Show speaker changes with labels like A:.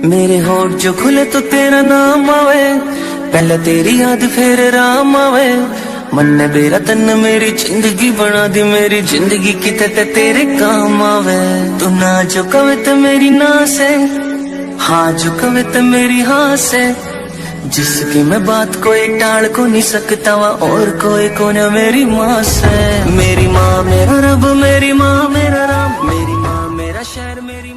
A: मेरे होठ जो खुले तो तेरा नाम आवे, पहले तेरी याद फिर राम आवे। मन ने बेरा तन मेरी जिंदगी बना दी, मेरी जिंदगी किते ते तेरे काम आवे। तू ना जो कवे तो मेरी ना से, हाँ जो कवे तो मेरी हाँ से। जिसकी मैं बात कोई टाल को नहीं सकता वा, और कोई को न मेरी माँ से। मेरी माँ मेरा रब, मेरी माँ मेरा राम, मेरी माँ मेरा शहर, मेरी